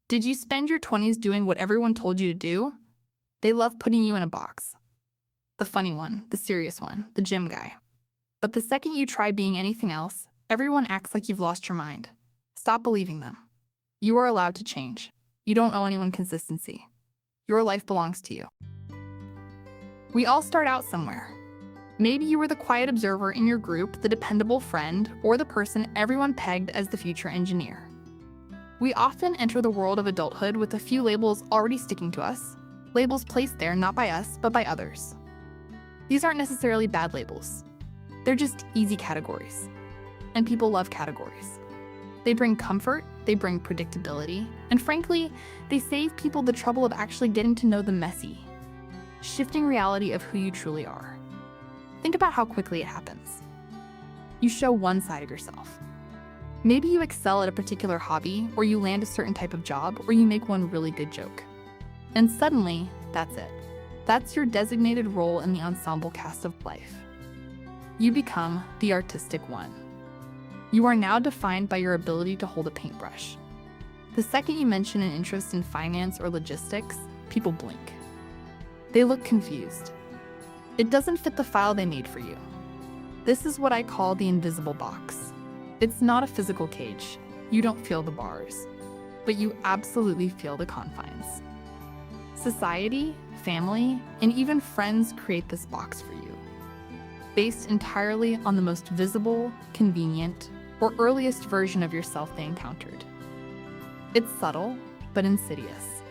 Did you spend your 20s doing what everyone told you to do? They love putting you in a box. The funny one, the serious one, the gym guy. But the second you try being anything else, everyone acts like you've lost your mind. Stop believing them. You are allowed to change. You don't owe anyone consistency. Your life belongs to you. We all start out somewhere. Maybe you were the quiet observer in your group, the dependable friend, or the person everyone pegged as the future engineer. We often enter the world of adulthood with a few labels already sticking to us, labels placed there not by us, but by others. These aren't necessarily bad labels. They're just easy categories. And people love categories. They bring comfort, they bring predictability, and frankly, they save people the trouble of actually getting to know the messy, shifting reality of who you truly are. Think about how quickly it happens. You show one side of yourself. Maybe you excel at a particular hobby, or you land a certain type of job, or you make one really good joke. And suddenly, that's it. That's your designated role in the ensemble cast of life. You become the artistic one. You are now defined by your ability to hold a paintbrush. The second you mention an interest in finance or logistics, people blink. They look confused. It doesn't fit the file they made for you. This is what I call the invisible box. It's not a physical cage. You don't feel the bars, but you absolutely feel the confines. Society, family, and even friends create this box for you, based entirely on the most visible, convenient, or earliest version of yourself they encountered. It's subtle, but insidious.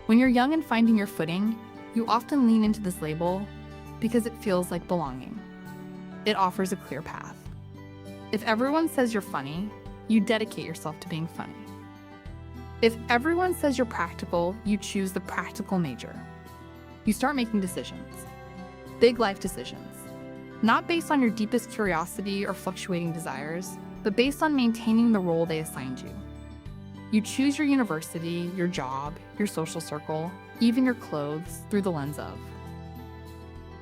When you're young and finding your footing, you often lean into this label because it feels like belonging. It offers a clear path. If everyone says you're funny, you dedicate yourself to being funny. If everyone says you're practical, you choose the practical major. You start making decisions, big life decisions, not based on your deepest curiosity or fluctuating desires, but based on maintaining the role they assigned you. You choose your university, your job, your social circle, even your clothes through the lens of,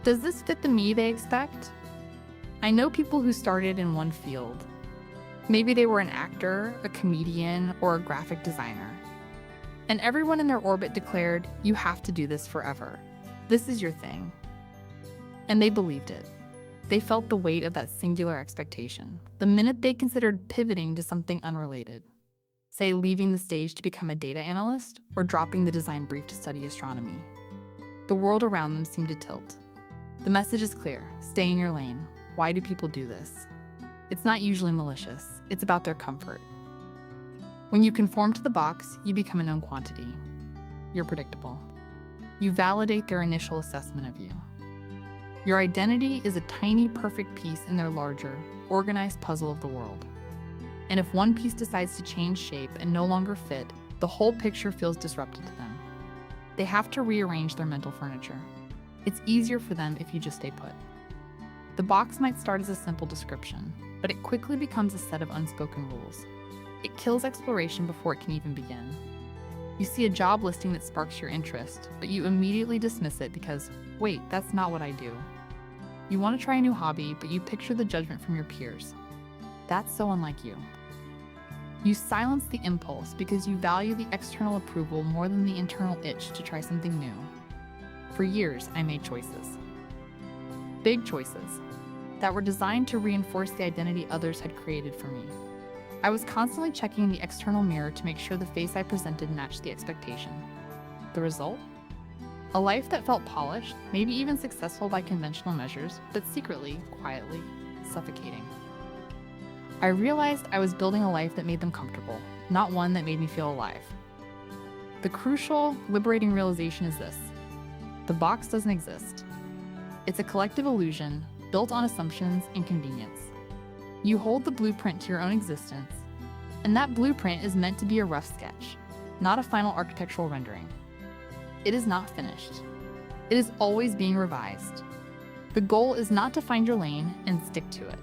does this fit the me they expect? I know people who started in one field. Maybe they were an actor, a comedian, or a graphic designer. And everyone in their orbit declared, you have to do this forever. This is your thing. And they believed it. They felt the weight of that singular expectation the minute they considered pivoting to something unrelated. Say leaving the stage to become a data analyst or dropping the design brief to study astronomy. The world around them seemed to tilt. The message is clear. Stay in your lane. Why do people do this? It's not usually malicious. It's about their comfort. When you conform to the box, you become a known quantity. You're predictable. You validate their initial assessment of you. Your identity is a tiny, perfect piece in their larger, organized puzzle of the world. And if one piece decides to change shape and no longer fit, the whole picture feels disrupted to them. They have to rearrange their mental furniture. It's easier for them if you just stay put. The box might start as a simple description, but it quickly becomes a set of unspoken rules. It kills exploration before it can even begin. You see a job listing that sparks your interest, but you immediately dismiss it because, wait, that's not what I do. You want to try a new hobby, but you picture the judgment from your peers. That's so unlike you. You silence the impulse because you value the external approval more than the internal itch to try something new. For years, I made choices. Big choices that were designed to reinforce the identity others had created for me. I was constantly checking the external mirror to make sure the face I presented matched the expectation. The result? A life that felt polished, maybe even successful by conventional measures, but secretly, quietly, suffocating. I realized I was building a life that made them comfortable, not one that made me feel alive. The crucial, liberating realization is this: the box doesn't exist. It's a collective illusion built on assumptions and convenience. You hold the blueprint to your own existence, and that blueprint is meant to be a rough sketch, not a final architectural rendering. It is not finished. It is always being revised. The goal is not to find your lane and stick to it.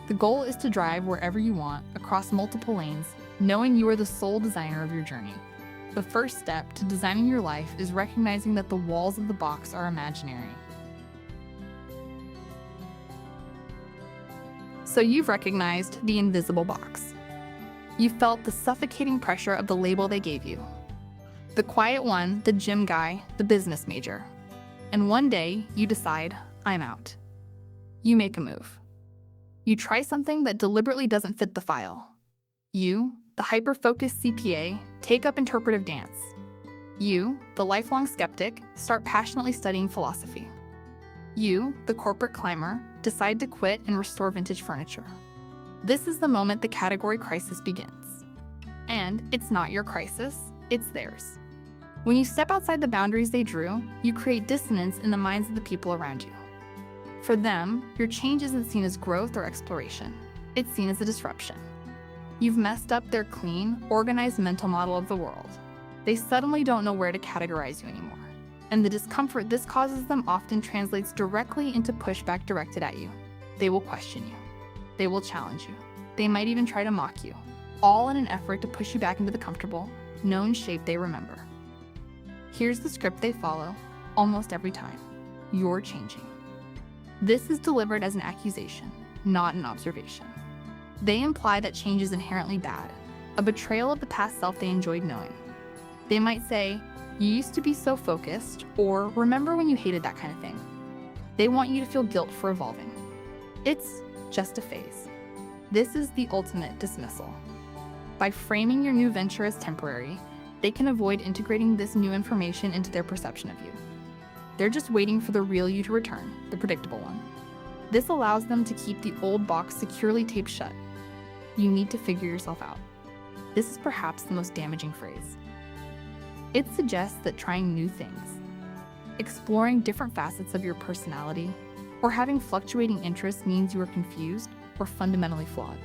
The goal is to drive wherever you want, across multiple lanes, knowing you are the sole designer of your journey. The first step to designing your life is recognizing that the walls of the box are imaginary. So you've recognized the invisible box. You felt the suffocating pressure of the label they gave you. The quiet one, the gym guy, the business major. And one day, you decide, I'm out. You make a move. You try something that deliberately doesn't fit the file. You, the hyper-focused CPA, take up interpretive dance. You, the lifelong skeptic, start passionately studying philosophy. You, the corporate climber, decide to quit and restore vintage furniture. This is the moment the category crisis begins. And it's not your crisis, it's theirs. When you step outside the boundaries they drew, you create dissonance in the minds of the people around you. For them, your change isn't seen as growth or exploration. It's seen as a disruption. You've messed up their clean, organized mental model of the world. They suddenly don't know where to categorize you anymore. And the discomfort this causes them often translates directly into pushback directed at you. They will question you. They will challenge you. They might even try to mock you, all in an effort to push you back into the comfortable, known shape they remember. Here's the script they follow almost every time. You're changing. This is delivered as an accusation, not an observation. They imply that change is inherently bad, a betrayal of the past self they enjoyed knowing. They might say, you used to be so focused, or remember when you hated that kind of thing. They want you to feel guilt for evolving. It's just a phase. This is the ultimate dismissal. By framing your new venture as temporary, they can avoid integrating this new information into their perception of you. They're just waiting for the real you to return, the predictable one. This allows them to keep the old box securely taped shut. You need to figure yourself out. This is perhaps the most damaging phrase. It suggests that trying new things, exploring different facets of your personality, or having fluctuating interests means you are confused or fundamentally flawed.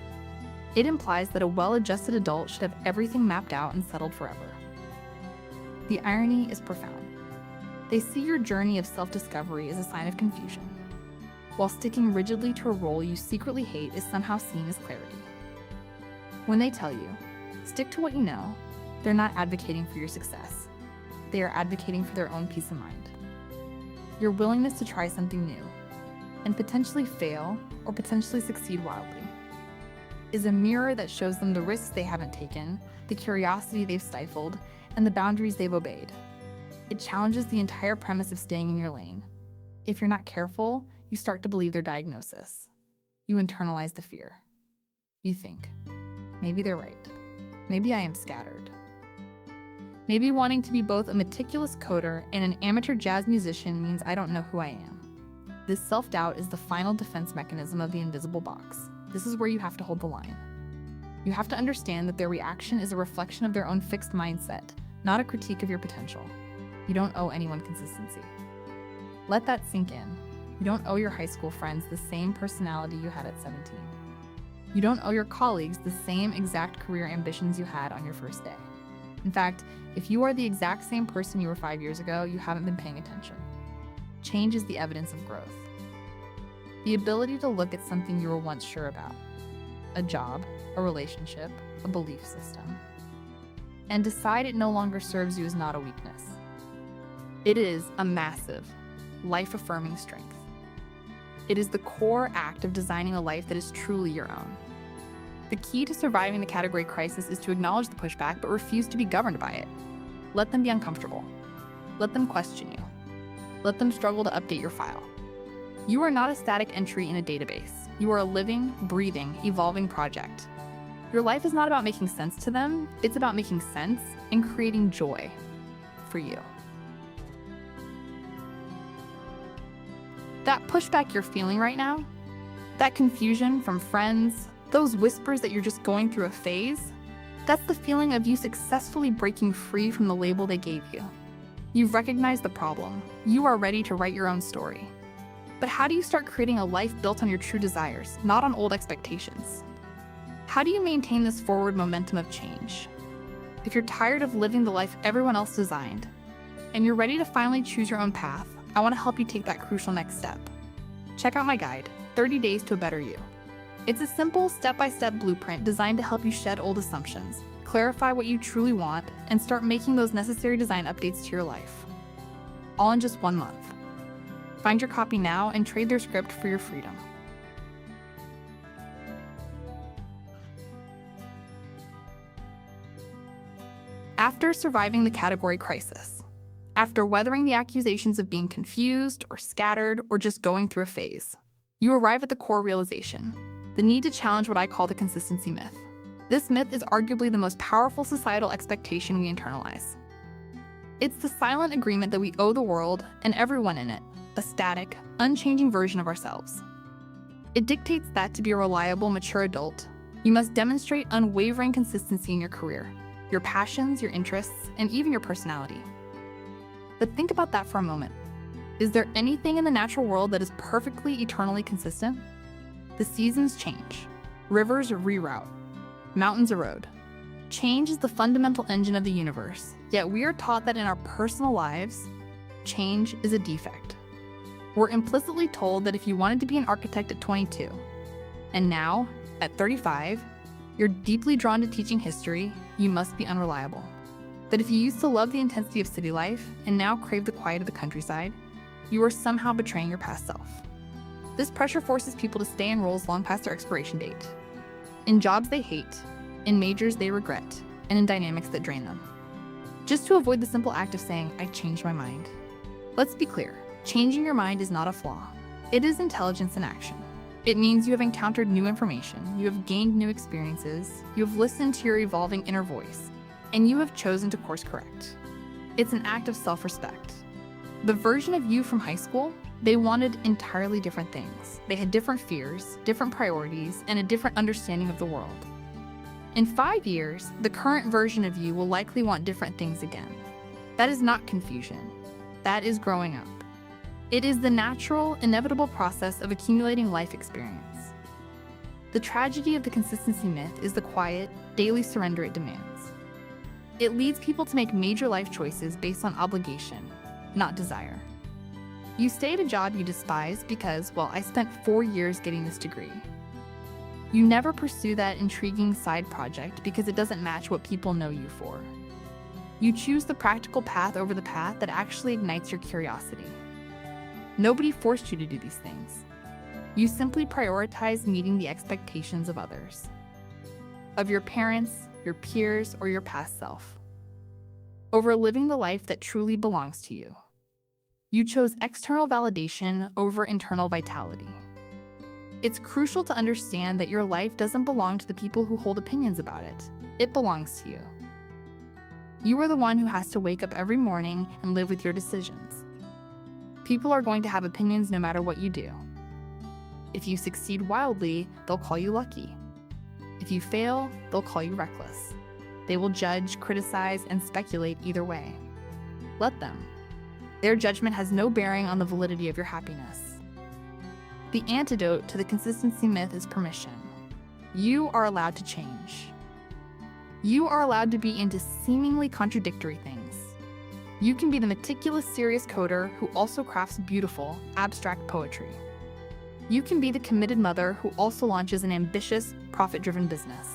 It implies that a well-adjusted adult should have everything mapped out and settled forever. The irony is profound. They see your journey of self-discovery as a sign of confusion, while sticking rigidly to a role you secretly hate is somehow seen as clarity. When they tell you, stick to what you know, they're not advocating for your success. They are advocating for their own peace of mind. Your willingness to try something new, and potentially fail or potentially succeed wildly, is a mirror that shows them the risks they haven't taken, the curiosity they've stifled, and the boundaries they've obeyed. It challenges the entire premise of staying in your lane. If you're not careful, you start to believe their diagnosis. You internalize the fear. You think, maybe they're right. Maybe I am scattered. Maybe wanting to be both a meticulous coder and an amateur jazz musician means I don't know who I am. This self-doubt is the final defense mechanism of the invisible box. This is where you have to hold the line. You have to understand that their reaction is a reflection of their own fixed mindset, not a critique of your potential. You don't owe anyone consistency. Let that sink in. You don't owe your high school friends the same personality you had at 17. You don't owe your colleagues the same exact career ambitions you had on your first day. In fact, if you are the exact same person you were 5 years ago, you haven't been paying attention. Change is the evidence of growth. The ability to look at something you were once sure about, a job, a relationship, a belief system, and decide it no longer serves you is not a weakness. It is a massive, life-affirming strength. It is the core act of designing a life that is truly your own. The key to surviving the category crisis is to acknowledge the pushback but refuse to be governed by it. Let them be uncomfortable. Let them question you. Let them struggle to update your file. You are not a static entry in a database. You are a living, breathing, evolving project. Your life is not about making sense to them. It's about making sense and creating joy for you. That pushback you're feeling right now, that confusion from friends, those whispers that you're just going through a phase, that's the feeling of you successfully breaking free from the label they gave you. You've recognized the problem. You are ready to write your own story. But how do you start creating a life built on your true desires, not on old expectations? How do you maintain this forward momentum of change? If you're tired of living the life everyone else designed, and you're ready to finally choose your own path, I want to help you take that crucial next step. Check out my guide, 30 Days to a Better You. It's a simple, step-by-step blueprint designed to help you shed old assumptions, clarify what you truly want, and start making those necessary design updates to your life. All in just 1 month. Find your copy now and trade their script for your freedom. After surviving the category crisis, after weathering the accusations of being confused or scattered or just going through a phase, you arrive at the core realization, the need to challenge what I call the consistency myth. This myth is arguably the most powerful societal expectation we internalize. It's the silent agreement that we owe the world and everyone in it a static, unchanging version of ourselves. It dictates that to be a reliable, mature adult, you must demonstrate unwavering consistency in your career, your passions, your interests, and even your personality. But think about that for a moment. Is there anything in the natural world that is perfectly, eternally consistent? The seasons change, rivers reroute, mountains erode. Change is the fundamental engine of the universe, yet we are taught that in our personal lives, change is a defect. We're implicitly told that if you wanted to be an architect at 22, and now, at 35, you're deeply drawn to teaching history, you must be unreliable. That if you used to love the intensity of city life and now crave the quiet of the countryside, you are somehow betraying your past self. This pressure forces people to stay in roles long past their expiration date, in jobs they hate, in majors they regret, and in dynamics that drain them, just to avoid the simple act of saying, I changed my mind. Let's be clear, changing your mind is not a flaw. It is intelligence in action. It means you have encountered new information, you have gained new experiences, you have listened to your evolving inner voice, and you have chosen to course correct. It's an act of self-respect. The version of you from high school, they wanted entirely different things. They had different fears, different priorities, and a different understanding of the world. In 5 years, the current version of you will likely want different things again. That is not confusion. That is growing up. It is the natural, inevitable process of accumulating life experience. The tragedy of the consistency myth is the quiet, daily surrender it demands. It leads people to make major life choices based on obligation, not desire. You stay at a job you despise because, well, I spent 4 years getting this degree. You never pursue that intriguing side project because it doesn't match what people know you for. You choose the practical path over the path that actually ignites your curiosity. Nobody forced you to do these things. You simply prioritize meeting the expectations of others, of your parents, your peers, or your past self, over living the life that truly belongs to you. You chose external validation over internal vitality. It's crucial to understand that your life doesn't belong to the people who hold opinions about it. It belongs to you. You are the one who has to wake up every morning and live with your decisions. People are going to have opinions no matter what you do. If you succeed wildly, they'll call you lucky. If you fail, they'll call you reckless. They will judge, criticize, and speculate either way. Let them. Their judgment has no bearing on the validity of your happiness. The antidote to the consistency myth is permission. You are allowed to change. You are allowed to be into seemingly contradictory things. You can be the meticulous, serious coder who also crafts beautiful, abstract poetry. You can be the committed mother who also launches an ambitious, profit-driven business.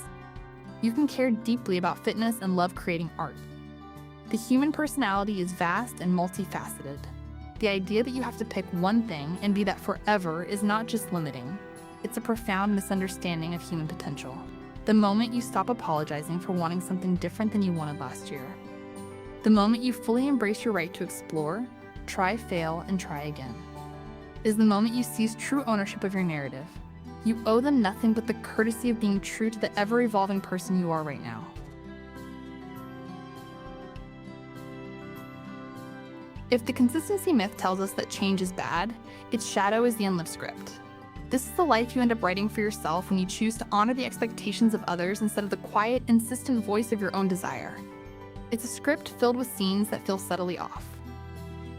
You can care deeply about fitness and love creating art. The human personality is vast and multifaceted. The idea that you have to pick one thing and be that forever is not just limiting. It's a profound misunderstanding of human potential. The moment you stop apologizing for wanting something different than you wanted last year. The moment you fully embrace your right to explore, try, fail, and try again, is the moment you seize true ownership of your narrative. You owe them nothing but the courtesy of being true to the ever-evolving person you are right now. If the consistency myth tells us that change is bad, its shadow is the unlived script. This is the life you end up writing for yourself when you choose to honor the expectations of others instead of the quiet, insistent voice of your own desire. It's a script filled with scenes that feel subtly off.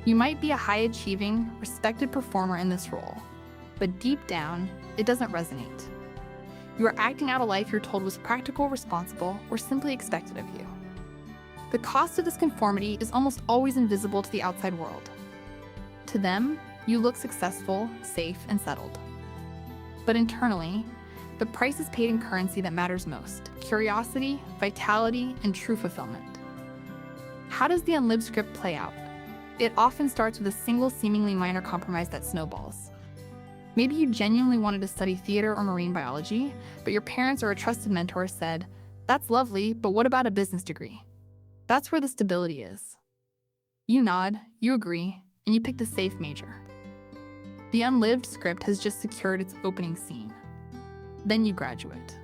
You might be a high-achieving, respected performer in this role, but deep down, it doesn't resonate. You are acting out a life you're told was practical, responsible, or simply expected of you. The cost of this conformity is almost always invisible to the outside world. To them, you look successful, safe, and settled. But internally, the price is paid in currency that matters most: curiosity, vitality, and true fulfillment. How does the unlived script play out? It often starts with a single seemingly minor compromise that snowballs. Maybe you genuinely wanted to study theater or marine biology, but your parents or a trusted mentor said, "That's lovely, but what about a business degree?" That's where the stability is. You nod, you agree, and you pick the safe major. The unlived script has just secured its opening scene. Then you graduate.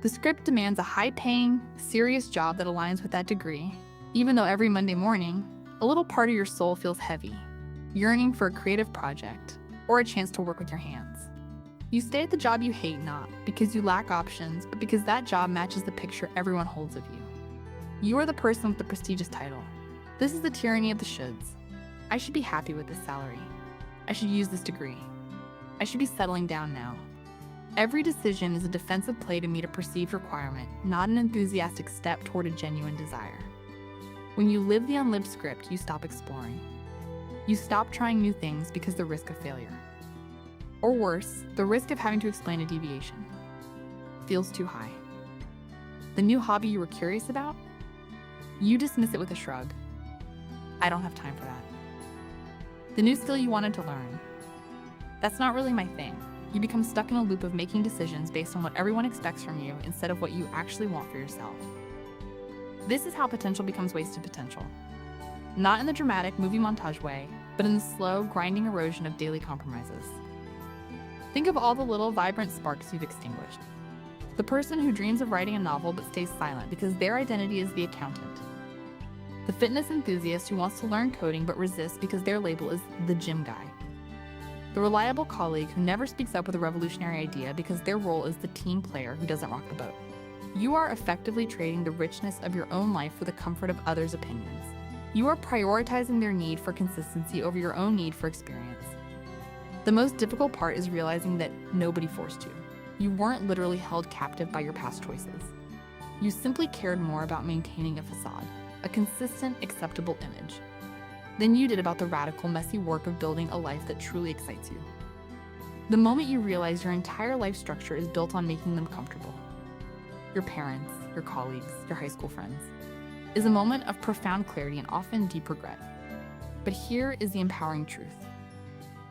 The script demands a high-paying, serious job that aligns with that degree, even though every Monday morning, a little part of your soul feels heavy, yearning for a creative project or a chance to work with your hands. You stay at the job you hate not because you lack options, but because that job matches the picture everyone holds of you. You are the person with the prestigious title. This is the tyranny of the shoulds. I should be happy with this salary. I should use this degree. I should be settling down now. Every decision is a defensive play to meet a perceived requirement, not an enthusiastic step toward a genuine desire. When you live the unlived script, you stop exploring. You stop trying new things because the risk of failure. Or worse, the risk of having to explain a deviation feels too high. The new hobby you were curious about? You dismiss it with a shrug. I don't have time for that. The new skill you wanted to learn? That's not really my thing. You become stuck in a loop of making decisions based on what everyone expects from you instead of what you actually want for yourself. This is how potential becomes wasted potential. Not in the dramatic movie montage way, but in the slow, grinding erosion of daily compromises. Think of all the little vibrant sparks you've extinguished. The person who dreams of writing a novel but stays silent because their identity is the accountant. The fitness enthusiast who wants to learn coding but resists because their label is the gym guy. The reliable colleague who never speaks up with a revolutionary idea because their role is the team player who doesn't rock the boat. You are effectively trading the richness of your own life for the comfort of others' opinions. You are prioritizing their need for consistency over your own need for experience. The most difficult part is realizing that nobody forced you. You weren't literally held captive by your past choices. You simply cared more about maintaining a facade, a consistent, acceptable image, than you did about the radical, messy work of building a life that truly excites you. The moment you realize your entire life structure is built on making them comfortable, your parents, your colleagues, your high school friends, is a moment of profound clarity and often deep regret. But here is the empowering truth.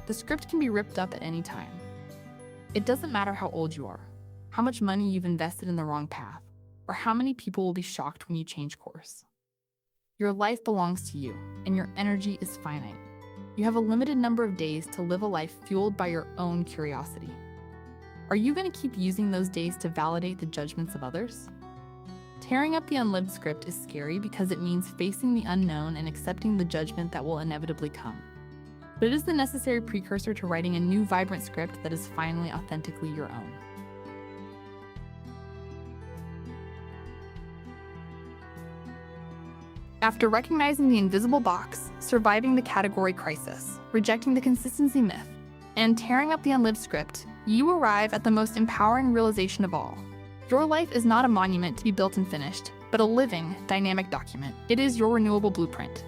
The script can be ripped up at any time. It doesn't matter how old you are, how much money you've invested in the wrong path, or how many people will be shocked when you change course. Your life belongs to you, and your energy is finite. You have a limited number of days to live a life fueled by your own curiosity. Are you going to keep using those days to validate the judgments of others? Tearing up the unlived script is scary because it means facing the unknown and accepting the judgment that will inevitably come. But it is the necessary precursor to writing a new, vibrant script that is finally authentically your own. After recognizing the invisible box, surviving the category crisis, rejecting the consistency myth, and tearing up the unlived script, you arrive at the most empowering realization of all. Your life is not a monument to be built and finished, but a living, dynamic document. It is your renewable blueprint.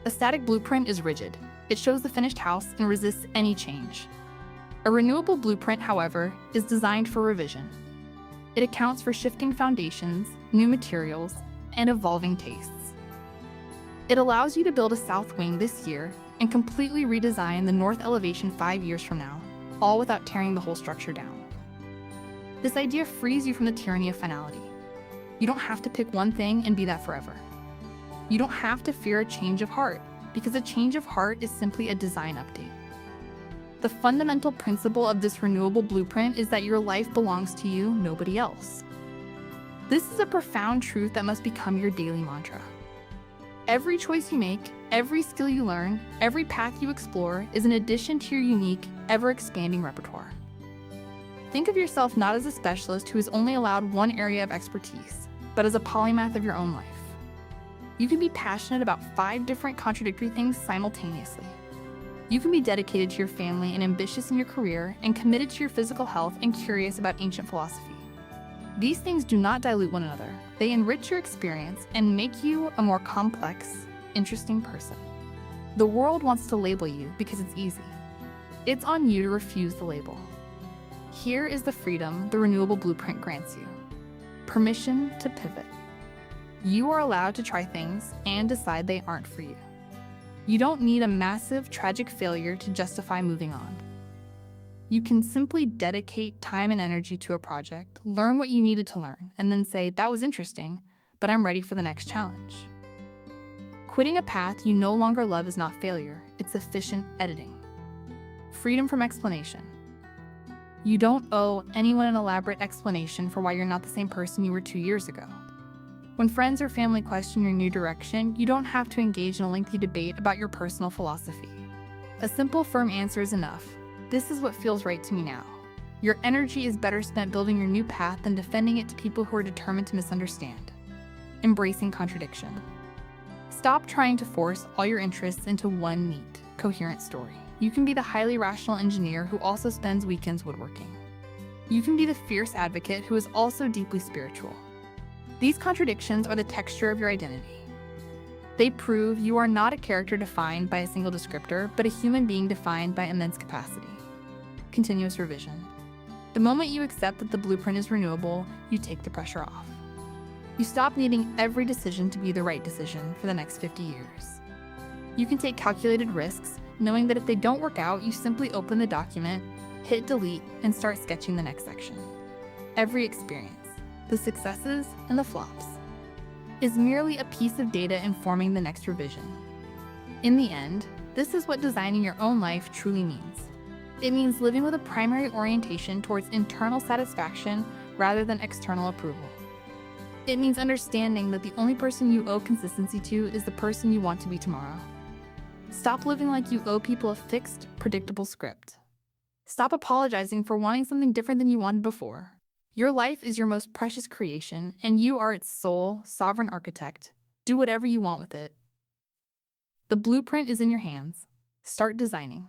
A static blueprint is rigid. It shows the finished house and resists any change. A renewable blueprint, however, is designed for revision. It accounts for shifting foundations, new materials, and evolving tastes. It allows you to build a south wing this year and completely redesign the north elevation 5 years from now, all without tearing the whole structure down. This idea frees you from the tyranny of finality. You don't have to pick one thing and be that forever. You don't have to fear a change of heart, because a change of heart is simply a design update. The fundamental principle of this renewable blueprint is that your life belongs to you, nobody else. This is a profound truth that must become your daily mantra. Every choice you make, every skill you learn, every path you explore is an addition to your unique, ever-expanding repertoire. Think of yourself not as a specialist who is only allowed one area of expertise, but as a polymath of your own life. You can be passionate about 5 different contradictory things simultaneously. You can be dedicated to your family and ambitious in your career and committed to your physical health and curious about ancient philosophy. These things do not dilute one another. They enrich your experience and make you a more complex, interesting person. The world wants to label you because it's easy. It's on you to refuse the label. Here is the freedom the renewable blueprint grants you. Permission to pivot. You are allowed to try things and decide they aren't for you. You don't need a massive, tragic failure to justify moving on. You can simply dedicate time and energy to a project, learn what you needed to learn, and then say, that was interesting, but I'm ready for the next challenge. Quitting a path you no longer love is not failure, it's efficient editing. Freedom from explanation. You don't owe anyone an elaborate explanation for why you're not the same person you were 2 years ago. When friends or family question your new direction, you don't have to engage in a lengthy debate about your personal philosophy. A simple, firm answer is enough. This is what feels right to me now. Your energy is better spent building your new path than defending it to people who are determined to misunderstand. Embracing contradiction. Stop trying to force all your interests into one neat, coherent story. You can be the highly rational engineer who also spends weekends woodworking. You can be the fierce advocate who is also deeply spiritual. These contradictions are the texture of your identity. They prove you are not a character defined by a single descriptor, but a human being defined by immense capacity. Continuous revision. The moment you accept that the blueprint is renewable, you take the pressure off. You stop needing every decision to be the right decision for the next 50 years. You can take calculated risks, knowing that if they don't work out, you simply open the document, hit delete, and start sketching the next section. Every experience, the successes and the flops, is merely a piece of data informing the next revision. In the end, this is what designing your own life truly means. It means living with a primary orientation towards internal satisfaction rather than external approval. It means understanding that the only person you owe consistency to is the person you want to be tomorrow. Stop living like you owe people a fixed, predictable script. Stop apologizing for wanting something different than you wanted before. Your life is your most precious creation, and you are its sole, sovereign architect. Do whatever you want with it. The blueprint is in your hands. Start designing.